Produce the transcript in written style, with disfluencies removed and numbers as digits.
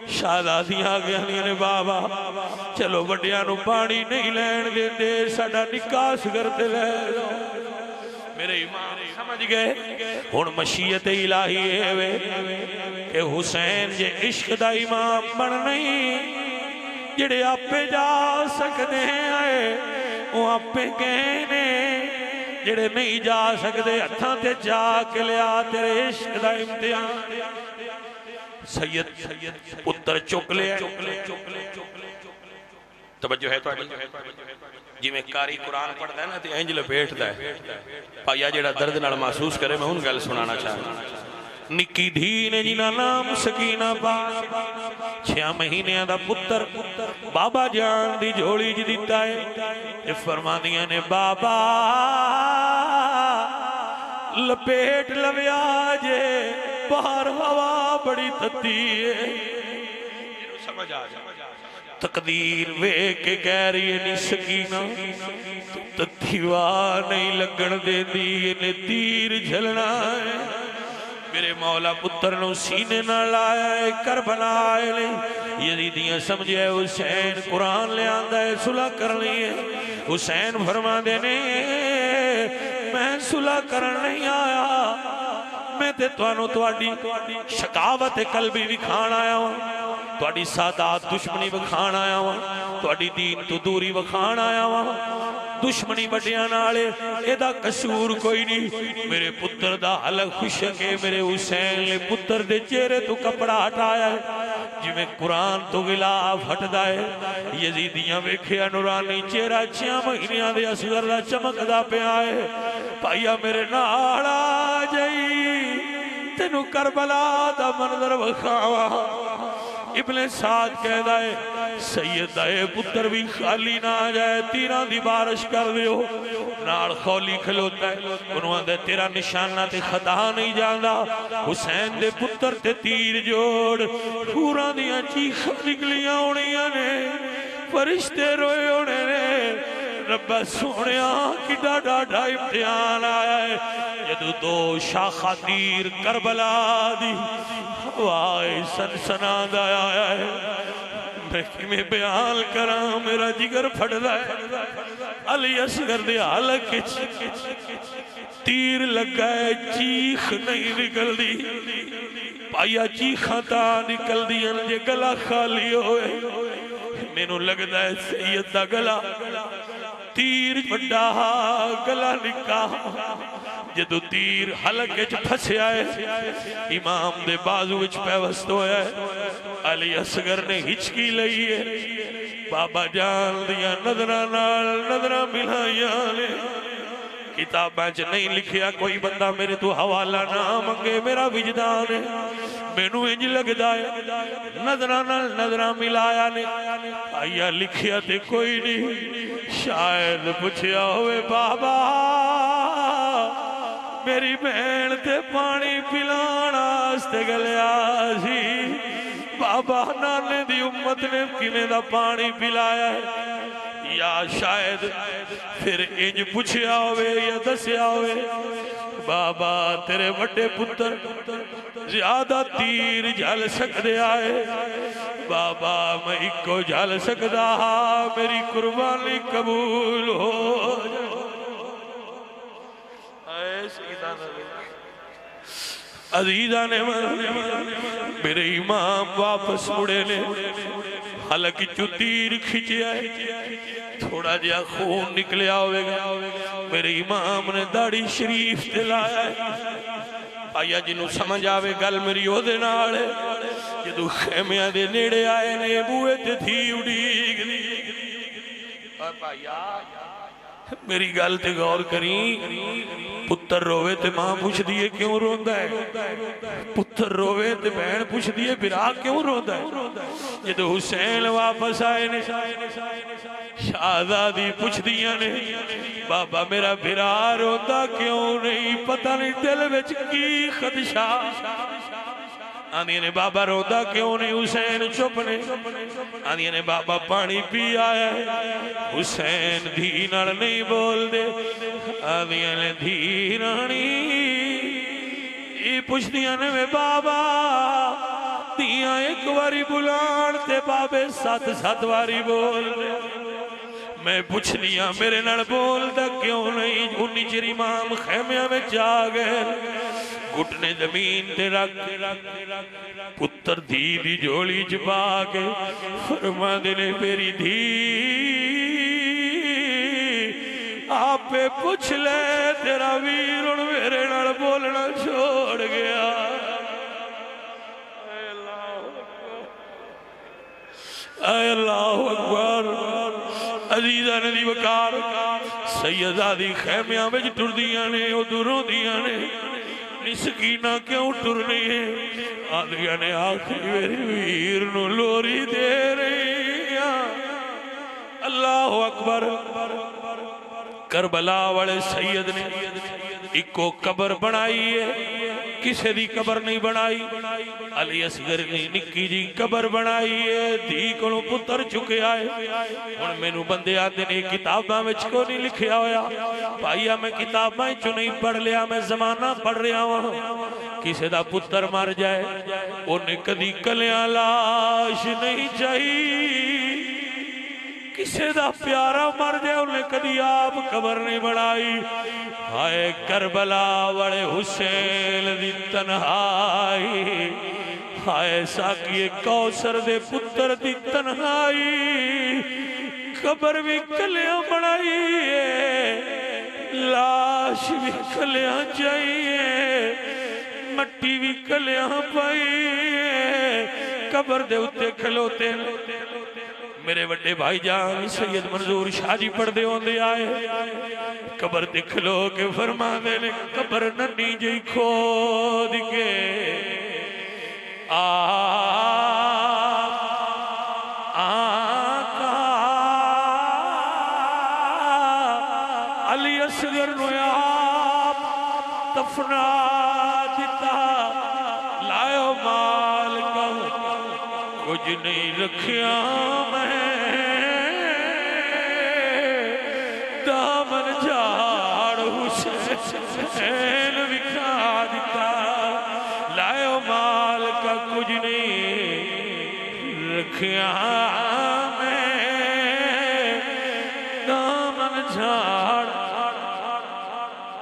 شہزادیاں گیا نے بابا چلو وڈیاں نو پانی نہیں لین دے دے ساڈا نکاح کرتے لے میرے امام سمجھ گئے ہن مشیت الہی ہے کہ حسین جے عشق دا امام بن نہیں جڑے آپے جا سکتے ہیں وہ آپے کہنے جڑے نہیں جا سکتے ہتھاں تے جا کے لیا تیرے عشق دا امتحان سید پتر چک لیا توجہ ہے تو جی میں کاری قرآن پڑھتا ہے نا تو انج لپیٹتا ہے پایا جیڑا درد نال محسوس کرے میں ان گل سنانا چاہتا نکی دھی نے جنہ نام سکینہ پا 6 مہینے دا پتر بابا جان دی جھولی جی دیتا ہے فرما دیا نے بابا لپیٹ لویا جے باہر ہوا بڑی تتی ہے سمجھ آ جا تقدیر وے کے کہہ رہی ہے نہیں سکینہ تتھیوا نہیں لگن دے دی نے تیر جھلنا ہے میرے مولا پتر نو سینے نہ لایا ہے کربلا آئے لے یزیدیاں سمجھے حسین قرآن لے آندہ ہے صلح کرنی ہے حسین فرما دینے میں صلح کرن نہیں آیا میں تے توانو توڑی شکاوت قلبی بھی کھان آیا ہوں توڑی سادات دشمنی بکھان آیا ہوں توڑی دین تو دوری بکھان آیا ہوں دشمنی بٹیاں نالے ایدہ قصور کوئی نہیں میرے پتر دا حلق خوشکے میرے حسین لے پتر دے چہرے تو کپڑا ہٹایا ہے جی میں قرآن تو غلاف ہٹ دائے یزیدیاں ویکھیا نورانی چہرہ 6 مہینیاں دے اصغر دا چمک دا پہ آئے پایا میرے ناڑا جائی تینو کربلا دا منظر وکھاوا ابن سعد کہہ دائے سید دائے پتر بھی خالی نہ آ جائے تیران دی بارش کر دیو نار خولی کھلوتا ہے انہوں دے تیرا نشانہ تے خطا نہیں جاندہ حسین دے پتر تے تیر جوڑ پورا دیا چیخ نکلیاں اڑیاں نے فرشتے روئے اڑے نے ربہ سونیا کی ڈاڈا امتحان آیا ہے جدو 2 شاخہ تیر کربلا دی ہوائے سنسنان آیا ہے میں بیان کرام میرا جگر پھڑ ہے علی اصغر دے حلق تیر لگا ہے چیخ نہیں نکل دی پایا چیخاں تا نکل دی انجے گلا خالی ہوئے میں نو لگتا ہے سید دا گلا تیر بڑا گلا نکا جدو تیر حلق اچ پھسے آئے امام دے بازو اچ پیوست ہویا ہے علی اصغر نے ہچکی لئی ہے بابا جان دیا نظرہ ملائیاں نے کتابیں چ نہیں لکھیا کوئی بندہ میرے تو حوالہ نہ منگے میرا وجدان ہے میں نو انج لگدا ہے نظرہ ملایا نے آیا لکھیا تے کوئی نہیں شاید پوچھیا ہوئے بابا میری بہن تے پانی پلانا استے گلیا سی بابا نانے دی امت نے کنے دا پانی پلایا ہے یا شاید پھر انج پوچھیا ہوئے یا دسیا ہوئے بابا تیرے بڑے پتر زیادہ تیر جھل سکتے آئے بابا میں ایک کو جھل سکتا میری قربانی قبول ہو عزیزہ نے میرے امام واپس مڑے نے حلق چو تیر کھچے آئے تھوڑا جیا خون نکلیا ہوئے گا میرے امام نے داڑھی شریف دلایا ہے آیا جنہوں سمجھ آوے گل میری ہو دینا آڑے جدو خیمیاں دے نیڑے آئے نے بوئے تے تھی اڑیگ دی میری گل تے غور کریں پتر روے تے ماں پوچھ دیئے کیوں روندہ ہے پتر روے تے بہن پوچھ دیئے برا کیوں روندہ ہے جدو حسین واپس آئے نے شہزادی پوچھ دیا نے بابا میرا برا روندہ کیوں نہیں پتہ نہیں دل وچ کی خدشہ آندھیا نے بابا روندہ کیوں نہیں حسین چپنے آندھیا نے بابا پانی پی آیا ہے حسین دھینر نہیں بول دے آندھیا نے دھینر نہیں یہ پوچھ دیا نے میں بابا دیا میاں ایک واری بلان تے بابے 7 واری بول دے میں پوچھنی ہاں میرے نال بول دا کیوں نہیں انہی چر امام خیمیاں میں جا گئے گھٹنے زمین تے رکھ پتر دھی دی جوڑی چپا کے فرما دینے میری دھی آپ پہ پوچھ لے تیرا ویر ان میرے نال بولنا چھوڑ گیا اے اللہ اکبر عزیزہ ندی وکار سیدہ دی خیمیاں بچ ٹر دیاں نے ادھروں دیاں نے سکینہ کیوں ٹرنی ہے آدھیاں نے آخری میری ویر نو لوری دے رہی ہیں اللہ اکبر کربلا والے سید نے ایکو قبر بنائی ہے کسے دی قبر نہیں بنائی علی اصغر نے نکی جی قبر بنائی ہے دھی کو پتر چکے آئے ان میں نو بندے آتے نے کتاباں میں کو نہیں لکھیا ہویا بھائیا میں کتاباں چو نہیں پڑھ لیا میں زمانہ پڑھ رہا ہوں کسے دا پتر مر جائے انہیں کدی کلیاں لاش نہیں چاہیے کسے دا پیارا مر جائے انہیں کدی آپ قبر نہیں بڑھائی ہائے کربلا وڑے حسین دی تنہائی ہائے ساکی کوثر دے پتر دی تنہائی قبر بھی کلیاں بڑھائی لاش بھی کلیاں چاہیے مٹی بھی کلیاں پائی قبر دے اتے کھلوتے میرے وڈے بھائی جان سید منظور شاہ جی پڑھ دے ہوندے آئے قبر دکھلو کے فرما دے نے قبر ننی جی کھود کے آقا علی اصغر نو آپ دفنا دیتا لائیو مال کا کچھ نہیں رکھیا میں دامن جھاڑ حسین بکھا دیتا لائیو مال کا کچھ نہیں رکھیا